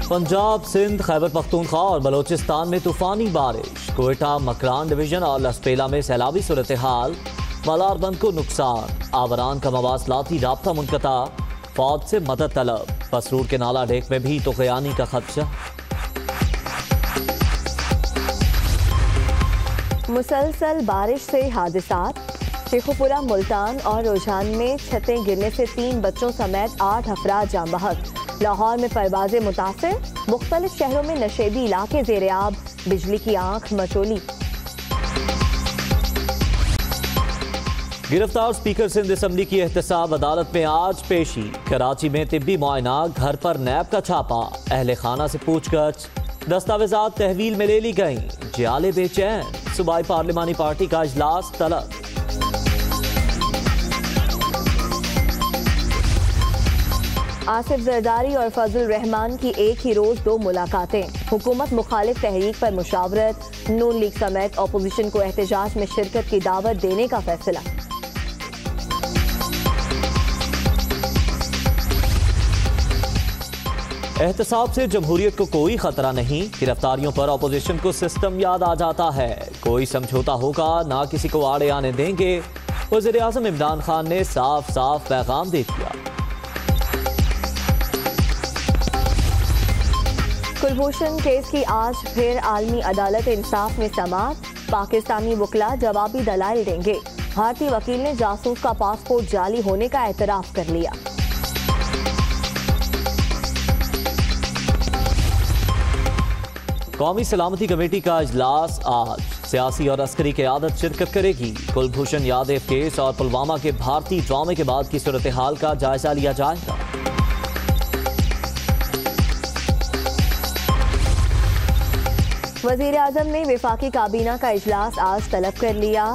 पंजाब, सिंध, खैबर पख्तूनख्वा और बलोचिस्तान में तूफानी बारिश। कोयटा, मकरान डिवीजन और लसपेला में सैलाबी सूरत हाल। मलारबंद को नुकसान। आबरान का मवासलाती राब्ता मुनक़ता। फौज से मदद तलब। पसरूर के नाला डेक में भी तुग़यानी का खदशा। मुसलसल बारिश से हादसात। शेखुपुरा, मुल्तान और रुझान में छतें गिरने से 3 बच्चों समेत 8 अफराद जाँ बहक। लाहौर में परवाज़ें मुतासिर। मुख्तलिफ शहरों में नशेबी इलाके ज़ेर-ए-आब। बिजली की आंख मचोली। गिरफ्तार स्पीकर सिंध असम्बली की एहतसाब अदालत में आज पेशी। कराची में तिब्बी मुआयना, घर पर नैब का छापा। अहले खाना से पूछगछ। दस्तावेजात तहवील में ले ली गई। जियाले बेचैन। सूबाई पार्लिमानी पार्टी का इजलास तलब। आसिफ जरदारी और फजल रहमान की एक ही रोज 2 मुलाकातें। हुकूमत मुखालिफ तहरीक पर मुशावरत। नून लीग समेत अपोजिशन को एहतजाज में शिरकत की दावत देने का फैसला। एहतसाब से जमहूरियत को कोई खतरा नहीं। गिरफ्तारियों पर अपोजिशन को सिस्टम याद आ जाता है। कोई समझौता होगा, ना किसी को आड़े आने देंगे। वज़ीर आज़म इमरान खान ने साफ साफ पैगाम दे दिया। कुलभूषण केस की आज फिर आलमी अदालत इंसाफ में समाअत। पाकिस्तानी वकला जवाबी दलाइल देंगे। भारतीय वकील ने जासूस का पासपोर्ट जाली होने का एतराफ कर लिया। कौमी सलामती कमेटी का इजलास आज। सियासी और अस्करी क़यादत शिरकत करेगी। कुलभूषण यादव केस और पुलवामा के भारतीय ड्रामे के बाद की सूरत हाल का जायजा लिया जाएगा। वज़ीर आज़म ने वफाकी काबीना का इजलास आज तलब कर लिया।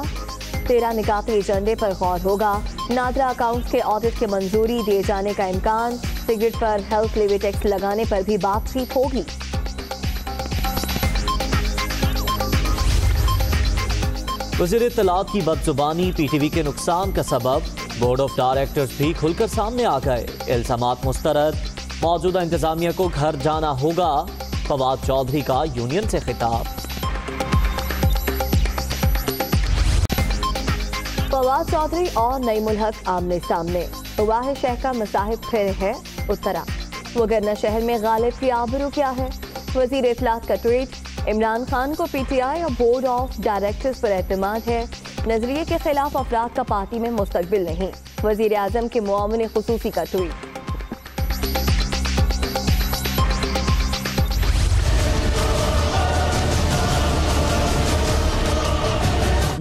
13 निकाती एजेंडे पर गौर होगा। नादरा अकाउंट्स के ऑडिट के मंजूरी दिए जाने का इम्कान। सिगरेट पर हेल्थ लेवी टैक्स लगाने पर भी बातचीत होगी। वज़ीर इत्तलात की बदजुबानी PTV के नुकसान का सबब। बोर्ड ऑफ डायरेक्टर्स भी खुलकर सामने आ गए। इल्जामात मुस्तरद। मौजूदा इंतजामिया को घर जाना होगा। फवाद चौधरी का यूनियन से खिताब। फवाद चौधरी और नईमुल हक आमने सामने। वाहिद शहर का मसाहिब फिर है उतरा। वगरना शहर में गालिब की आबरू क्या है। वज़ीर इत्तलात का ट्वीट। इमरान खान को PTI और बोर्ड ऑफ डायरेक्टर्स पर एतमाद है। नजरिए के खिलाफ अफराद का पार्टी में मुस्तकबिल नहीं। वज़ीर आज़म के मुआविन खुसूसी का ट्वीट।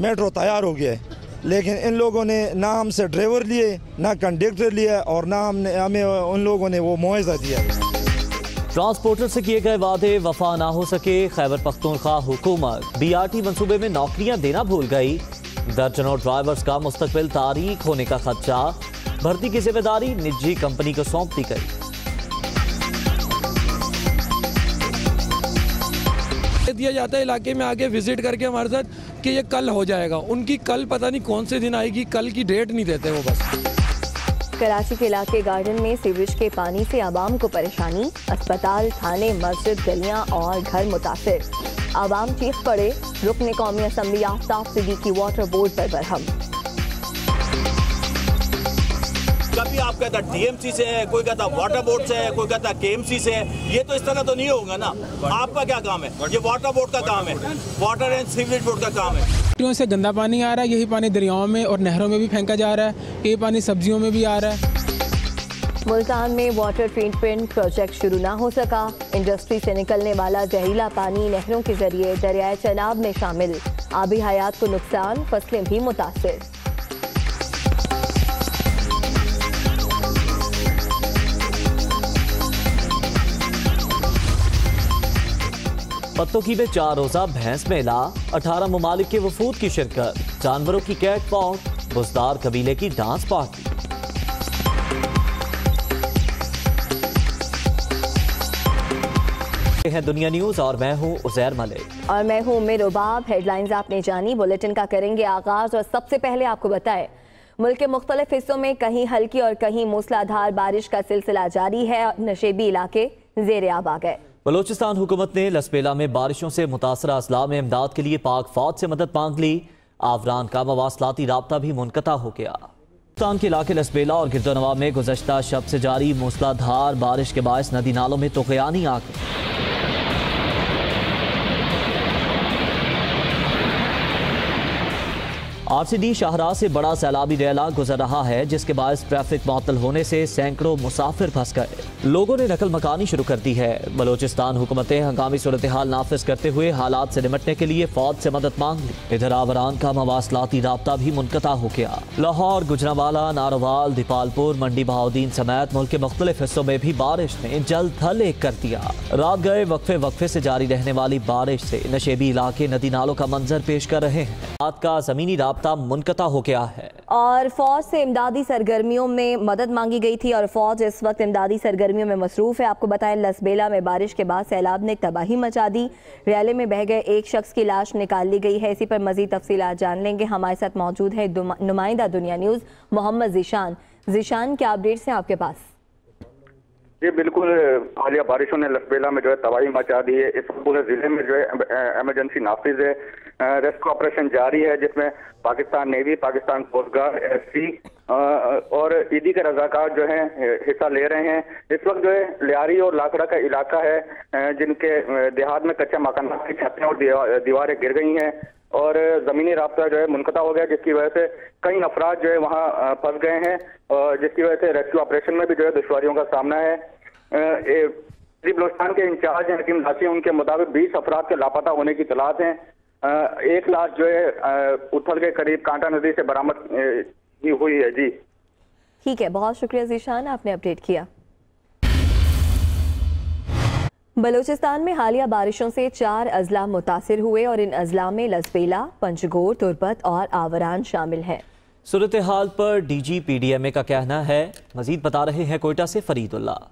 मेट्रो तैयार हो गया है, लेकिन इन लोगों ने ना हमसे ड्राइवर लिए, ना कंडक्टर लिया और ना हमें उन लोगों ने वो मुआवजा दिया। ट्रांसपोर्टर से किए गए वादे वफा ना हो सके। खैबर पख्तूनख्वा हुकूमत BRT मंसूबे में नौकरियां देना भूल गई। दर्जनों ड्राइवर्स का मुस्तकबिल तारीख होने का खदशा। भर्ती की जिम्मेदारी निजी कंपनी को सौंप दी गई। दिया जाता है इलाके में आके विजिट करके हमारे साथ कि ये कल हो जाएगा। उनकी कल पता नहीं कौन से दिन आएगी, कल की डेट नहीं देते वो बस। कराची के इलाके गार्डन में सीवरेज के पानी से आवाम को परेशानी। अस्पताल, थाने, मस्जिद, गलियां और घर मुतासिर। आवाम चीख पड़े। रुकने कौमी assembly Aftab Siddiqui water board पर बरहम। कभी आप कहता DMC से है, कोई कहता वाटर बोर्ड से है, कोई कहता KMC से है। ये तो इस तरह तो नहीं होगा ना। आपका क्या काम है? ये वाटर बोर्ड का काम है, वाटर एंड सीवरेज बोर्ड का काम है। फैक्ट्रियों से गंदा पानी आ रहा है। यही पानी दरियाओं में और नहरों में भी फेंका जा रहा है। ये पानी सब्जियों में भी आ रहा है। मुल्तान में वाटर ट्रीटमेंट प्रोजेक्ट शुरू ना हो सका। इंडस्ट्री से निकलने वाला जहरीला पानी नहरों के जरिए दरियाए चनाब में शामिल। आबी हयात को नुकसान, फसलें भी मुतासिर। पत्तोकी में 4 रोजा भैंस मेला। 18 ममालिक के वफूद की शिरकत। जानवरों की कैट वॉक। बुजदार कबीले की डांस पार्टी। हैं दुनिया न्यूज और मैं हूं उजैर मलिक और मैं हूं उम्मीद उबाब। हेडलाइंस आपने जानी, बुलेटिन का करेंगे आगाज और सबसे पहले आपको बताएं मुल्क के मुख्तलिफ हिस्सों में कहीं हल्की और कहीं मूसलाधार बारिश का सिलसिला जारी है। नशेबी इलाके ज़ेरे आब आ गए। बलोचिस्तान हुकूमत ने लसबेला में बारिशों से मुतासरा अजला में इमदाद के लिए पाक फौज से मदद मांग ली। आवरान का मवासलाती राब्ता भी मुनक़ता हो गया। बलोचिस्तान के इलाके लसबेला और गिरदोनवा में गुज़श्ता शब से जारी मूसलाधार बारिश के बायस नदी नालों में तुग़यानी आ गई। RCD शाहराह से बड़ा सैलाबी रैला गुजर रहा है, जिसके बायस ट्रैफिक मुअत्तल होने से सैकड़ों मुसाफिर फंस गए। लोगों ने नकल मकानी शुरू कर दी है। बलोचिस्तान हुकूमतें हंगामी सूरत हाल नाफिज करते हुए हालात से निपटने के लिए फौज से मदद मांग ली। इधर आवरान का मवासलाती राब्ता भी मुनक़ता हो गया। लाहौर, गुजरांवाला, नारोवाल, दीपालपुर, मंडी बहाउद्दीन समेत मुल्क के मुख्तलिफ हिस्सों में भी बारिश ने जल्द थल एक कर दिया। रात गए वक्फे से जारी रहने वाली बारिश से नशेबी इलाके नदी नालों का मंजर पेश कर रहे हैं। रात का जमीनी राब्ता मुनक़ता हो गया है और फौज से इमदादी सरगर्मियों में मदद मांगी गई थी और फौज इस वक्त इमदादी सरगर्मियों में मसरूफ है। आपको बताएं, लसबेला में बारिश के बाद सैलाब ने तबाही मचा दी। रैले में बह गए एक शख्स की लाश निकाल ली गई है। इसी पर मजीद तफसीलात जान लेंगे। हमारे साथ मौजूद है नुमाइंदा दुनिया न्यूज़ मोहम्मद ज़ीशान। ज़ीशान, क्या अपडेट्स हैं आपके पास? जी बिल्कुल, हालिया बारिशों ने लसबेला में जो है तबाही मचा दी है। इस पूरे जिले में जो है एमरजेंसी नाफिज है। रेस्क्यू ऑपरेशन जारी है, जिसमें Pakistan navy, Pakistan coast guard, SC और ईदी के रजाकार जो है हिस्सा ले रहे हैं। इस वक्त जो है लियारी और लाकड़ा का इलाका है, जिनके देहात में कच्चे मकान की छतें और दीवारें गिर गई हैं और जमीनी रास्ता जो है मुनक़ता हो गया, जिसकी वजह से कई अफराद जो है वहाँ फंस गए हैं और जिसकी वजह से रेस्क्यू ऑपरेशन में भी जो है दुश्वारियों का सामना है। बलोचिस्तान के इंचार्ज हैं हकीम दासी, उनके मुताबिक 20 अफराद के लापता होने की तलाश है। एक लाश जो है उथल के करीब कांटा नदी से बरामद हुई है। जी ठीक है, बहुत शुक्रिया ज़ीशान, आपने अपडेट किया। बलूचिस्तान में हालिया बारिशों से 4 अजला मुतासिर हुए और इन अजला में लसबेला, पंजगोर, तुर्बत और आवरान शामिल हैं। सूरत हाल पर DG PDMA का कहना है। मजीद बता रहे हैं कोयटा से फरीदुल्लाह।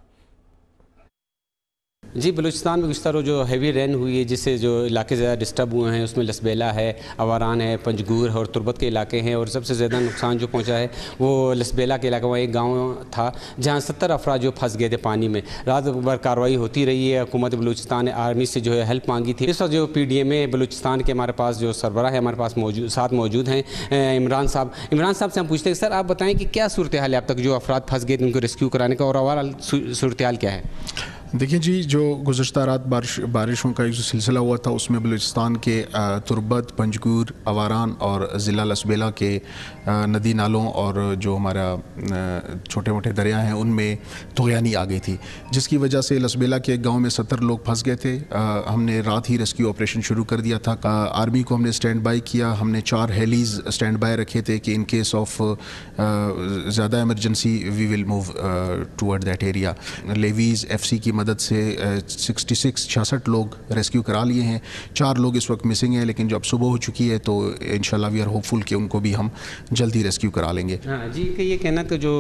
जी, बलूचिस्तान में गुज़श्ता रोज़ जो हैवी रेन हुई है, जिससे जो इलाके ज़्यादा डिस्टर्ब हुए हैं, उसमें लसबेला है, आवारान है, पंजगूर और तुर्बत के इलाके हैं। और सबसे ज़्यादा नुकसान जो पहुंचा है वो लसबेला के इलाके में एक गांव था जहां 70 अफराद जो फंस गए थे पानी में। रात भर कार्रवाई होती रही है। हुकूमत बलूचिस्तान ने आर्मी से जो है हेल्प मांगी थी। इस वक्त जो PDMA बलूचिस्तान के हमारे पास जो सरबराह है हमारे पास साथ मौजूद हैं इमरान साहब। इमरान साहब से हम पूछते हैं, सर आप बताएँ कि क्या सूरत हाल है अब तक जो अफराद फंस गए थे उनको रेस्क्यू कराने का, और ओवरऑल सूरत हाल क्या है? देखिए जी, जो गुज़श्ता रात बारिशों का एक जो सिलसिला हुआ था उसमें बलूचिस्तान के तुर्बत, पंजगूर, आवारान और ज़िला लसबेला के नदी नालों और जो हमारा छोटे मोटे दरिया हैं उनमें तुग़यानी आ गई थी, जिसकी वजह से लसबेला के एक गाँव में 70 लोग फंस गए थे। हमने रात ही रेस्क्यू ऑपरेशन शुरू कर दिया था। आर्मी को हमने स्टैंड बाई किया। हमने 4 हेलीज़ स्टैंड बाई रखे थे कि इन केस ऑफ ज़्यादा emergency we will move toward that area. Levies FC की मदद से 66 लोग रेस्क्यू करा लिए हैं। 4 लोग इस वक्त मिसिंग हैं, लेकिन जब सुबह हो चुकी है तो इंशाल्लाह वी आर होपफुल कि उनको भी हम जल्दी रेस्क्यू करा लेंगे। हाँ जी, कि ये कहना कि जो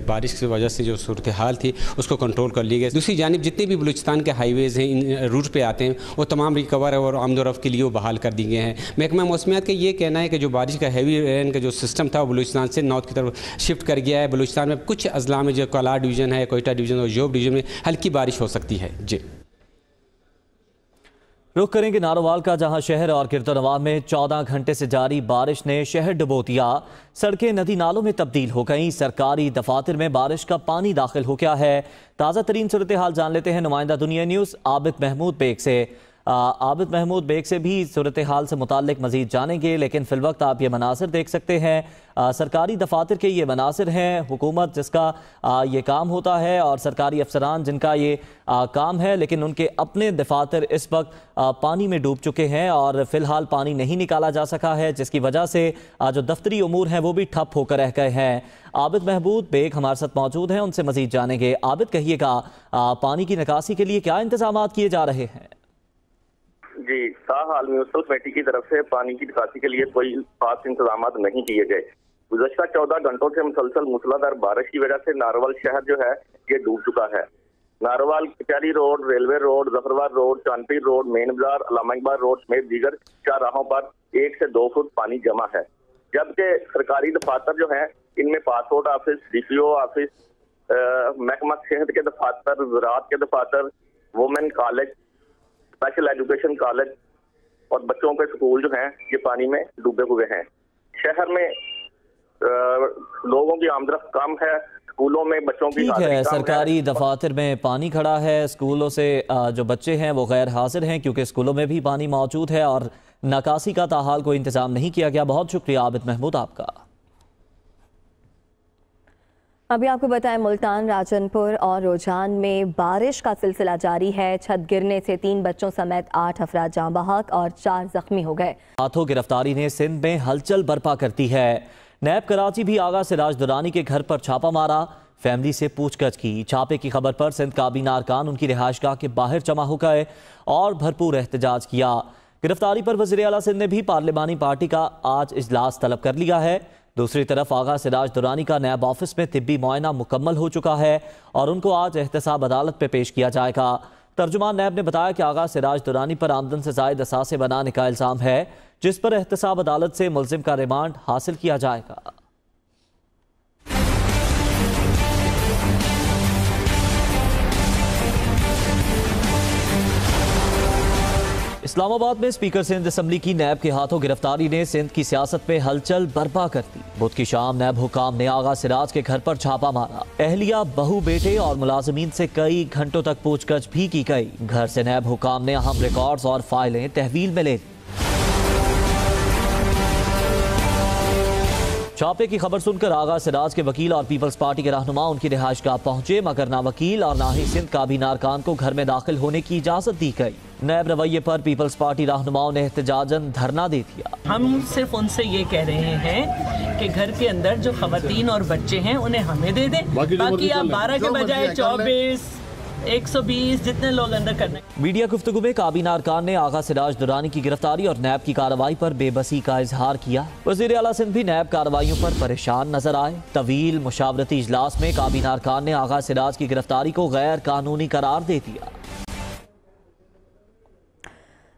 बारिश की वजह से जो सूरत हाल थी उसको कंट्रोल कर ली गई। दूसरी जानिब जितने भी बलूचिस्तान के हाईवेज़ हैं इन रूट पे आते हैं वो तमाम रिकवर और आमदोरफ़्त के लिए वो बहाल कर दिए गए हैं। महकमा मौसमियात का ये कहना है कि जो बारिश का हैवी रेन का जो सिस्टम था वो बलूचिस्तान से नॉर्थ की तरफ शिफ्ट कर गया है। बलूचिस्तान में कुछ अजला में जो कलार डिवीज़न है, कोयटा डिवीज़न और जोब डिवीज़न में हल्की बारिश हो सकती है। जी रुख करेंगे नारोवाल का, जहां शहर और गिरदोनवा में 14 घंटे से जारी बारिश ने शहर डुबो दिया। सड़कें नदी नालों में तब्दील हो गईं। सरकारी दफातर में बारिश का पानी दाखिल हो गया है। ताज़ा तरीन सूरत हाल जान लेते हैं नुमाइंदा दुनिया न्यूज़ आबिद महमूद बेग से। आबिद महमूद बेग से भी सूरत हाल से मुताल्लिक मजीद जानेंगे, लेकिन फिलवक्त आप ये मनासिर देख सकते हैं। सरकारी दफातर के ये मनासिर हैं, हुकूमत जिसका ये काम होता है और सरकारी अफसरान जिनका ये काम है, लेकिन उनके अपने दफातर इस वक्त पानी में डूब चुके हैं और फिलहाल पानी नहीं निकाला जा सका है, जिसकी वजह से जो दफ्तरी उमूर हैं वो भी ठप होकर रह गए हैं। आबिद महमूद बेग हमारे साथ मौजूद हैं, उनसे मजीद जानेंगे। आबिद, कहिएगा पानी की निकासी के लिए क्या इंतजाम किए जा रहे हैं? जी, ताहाल म्यूनिसिपल कमेटी की तरफ से पानी की निकासी के लिए कोई खास इंतजाम नहीं किए गए। गुज़श्ता 14 घंटों से मुसलसल मूसलाधार बारिश की वजह से नारोवाल शहर जो है ये डूब चुका है। नारोवाल कचहरी road, railway road, Zafarwal road, Chandpir road, main बाजार, अल्लामा इकबाल रोड समेत दीगर 4 राहों पर 1 से 2 फुट पानी जमा है। जबकि सरकारी दफातर जो है इनमें पासपोर्ट ऑफिस, DPO ऑफिस, महकमा सेहत के दफातर, ज़राअत के दफातर, women college, special education college और बच्चों के स्कूल जो हैं ये पानी में डूबे हुए हैं। शहर में लोगों की आमदरफ्त कम है, स्कूलों में बच्चों की ठीक है, सरकारी दफातर में पानी खड़ा है, स्कूलों से जो बच्चे हैं वो गैर हाजिर हैं क्योंकि स्कूलों में भी पानी मौजूद है और निकासी का ताहाल कोई इंतजाम नहीं किया गया। बहुत शुक्रिया आबिद महमूद आपका। अभी आपको बताएं, मुल्तान, राजनपुर और रुझान में बारिश का सिलसिला जारी है। छत गिरने से 3 बच्चों समेत 8 अफराद जाँ बहक और 4 जख्मी हो गए। हाथों गिरफ्तारी ने सिंध में हलचल बर्पा करती है। नैब कराची भी आगा सिराज दुरानी के घर पर छापा मारा, फैमिली से पूछताछ की। छापे की खबर पर सिंध काबीना अरकान उनकी रिहाइशगाह के बाहर जमा हो गए और भरपूर एहतजाज किया। गिरफ्तारी पर वज़ीर आला सिंध ने भी पार्लिमानी पार्टी का आज इजलास तलब कर लिया है। दूसरी तरफ आगा सिराज दुरानी का नैब ऑफिस में तिब्बी मुआयना मुकम्मल हो चुका है और उनको आज एहतसाब अदालत पे पेश किया जाएगा। तर्जुमान नैब ने बताया कि आगा सिराज दुरानी पर आमदन से जायद असासे बनाने का इल्ज़ाम है, जिस पर एहतसाब अदालत से मुल्जिम का रिमांड हासिल किया जाएगा। इस्लामाबाद में स्पीकर सिंध असम्बली की नैब के हाथों गिरफ्तारी ने सिंध की सियासत में हलचल बर्पा कर दी। बुध की शाम नैब हुकाम ने आगा सिराज के घर पर छापा मारा। अहलिया, बहू, बेटे और मुलाजिमीन से कई घंटों तक पूछताछ भी की गई। घर से नैब हुकाम ने अहम रिकॉर्ड्स और फाइलें तहवील में ले ली। छापे की खबर सुनकर आगा सिराज के वकील और पीपल्स पार्टी के रहनुमा उनकी रिहाइशगाह पहुंचे, मगर ना वकील और ना ही सिंध काबीना अरकान को घर में दाखिल होने की इजाजत दी गई। नैब रवैये पर पीपल्स पार्टी रहनुमाओं ने एहतजाजन धरना दे दिया। हम सिर्फ उनसे ये कह रहे हैं कि घर के अंदर जो खवातीन और बच्चे हैं उन्हें हमें दे दें, बाकी आप 12 के बजाय 24, 120 जितने लोग अंदर करने। मीडिया गुफ्तगू में काबीना अरकान ने आगा सिराज दुरानी की गिरफ्तारी और नैब की कार्रवाई पर बेबसी का इजहार किया। वज़ीर आला सिंध भी नैब कार्रवाइयों पर परेशान नजर आए। तवील मुशावरती इजलास में काबीना अरकान ने आगा सिराज की गिरफ्तारी को गैर कानूनी करार दे दिया।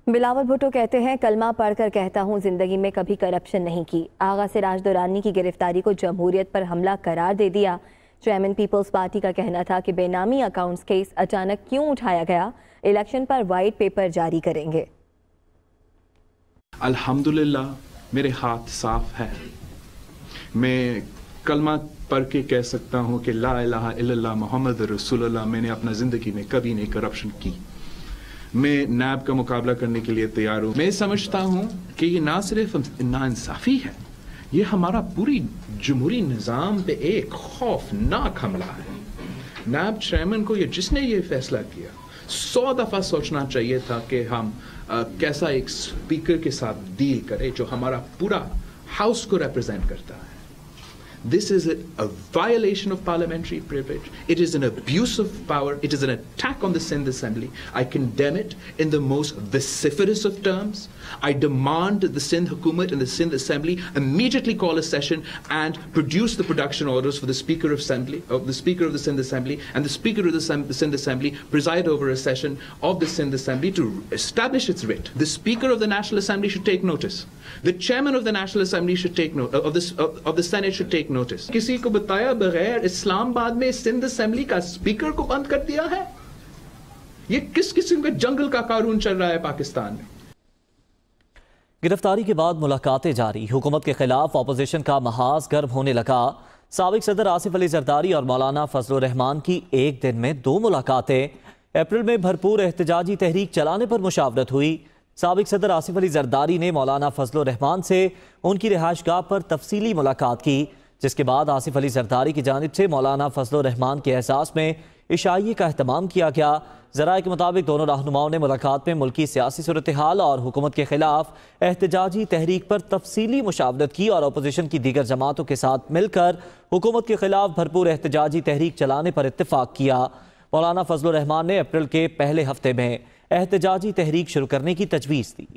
बिलावल भुट्टो कहते हैं, कलमा पढ़कर कहता हूँ जिंदगी में कभी करप्शन नहीं की। आगा सिराज दुरानी की गिरफ्तारी को जमहूरियत पर हमला करार दे दिया। चेयरमैन पीपल्स पार्टी का कहना था कि बेनामी अकाउंट्स केस अचानक क्यों उठाया गया, इलेक्शन पर वाइट पेपर जारी करेंगे। अल्हम्दुलिल्लाह मेरे हाथ साफ है। मैं कलमा पढ़ के कह सकता हूँ कि ला इलाहा इल्लल्लाह मुहम्मद रसूलुल्लाह। मैंने अपना जिंदगी में कभी नहीं करप्शन की। मैं नैब का मुकाबला करने के लिए तैयार हूँ। मैं समझता हूँ कि ये ना सिर्फ नाइंसाफी है, ये हमारा पूरी जमहूरी निज़ाम पे एक खौफनाक हमला है। नैब चेयरमैन को जिसने ये फैसला किया 100 दफ़ा सोचना चाहिए था कि हम कैसा एक स्पीकर के साथ डील करें जो हमारा पूरा हाउस को रिप्रेजेंट करता है। This is a violation of parliamentary privilege. It is an abuse of power. It is an attack on the Sindh Assembly. I condemn it in the most vociferous of terms. I demand that the Sindh Hukumat and the Sindh Assembly immediately call a session and produce the production orders for the Speaker of the Sindh Assembly, and the Speaker of the Sindh Assembly preside over a session of the Sindh Assembly to establish its writ. The Speaker of the National Assembly should take notice. The Chairman of the National Assembly should take note of the Senate should take notice. किसी को बताया बगैर इस्लामाबाद में Sindh assembly का speaker को बंद कर दिया है। ये किस किस्म के जंगल का कानून चल रहा है पाकिस्तान में। गिरफ्तारी के बाद मुलाकातें जारी। हुकूमत के खिलाफ अपोजिशन का महाज गर्म होने लगा। साबिक सदर आसिफ अली जरदारी और मौलाना फजल रहमान की एक दिन में 2 मुलाकातें। अप्रैल में भरपूर एहतजाजी तहरीक चलाने पर मुशावरत हुई। साबिक सदर आसिफ अली जरदारी ने मौलाना फजल रहमान से उनकी रिहाइशगाह पर तफसीली मुलाकात की, जिसके बाद आसिफ अली जरदारी की जानिब से मौलाना फजल रहमान के एहसास में इशाइये का अहतमाम किया गया। ज़राए के मुताबिक दोनों रहनुमाओं ने मुलाकात में मुल्की सियासी सूरत हाल और हुकूमत के खिलाफ एहतजाजी तहरीक पर तफसीली मुशावरत की और अपोजिशन की दीगर जमातों के साथ मिलकर हुकूमत के खिलाफ भरपूर एहतजाजी तहरीक चलाने पर इत्तेफाक किया। मौलाना फजल रहमान ने अप्रैल के पहले हफ्ते में एहतजाजी तहरीक शुरू करने की तजवीज़ दी।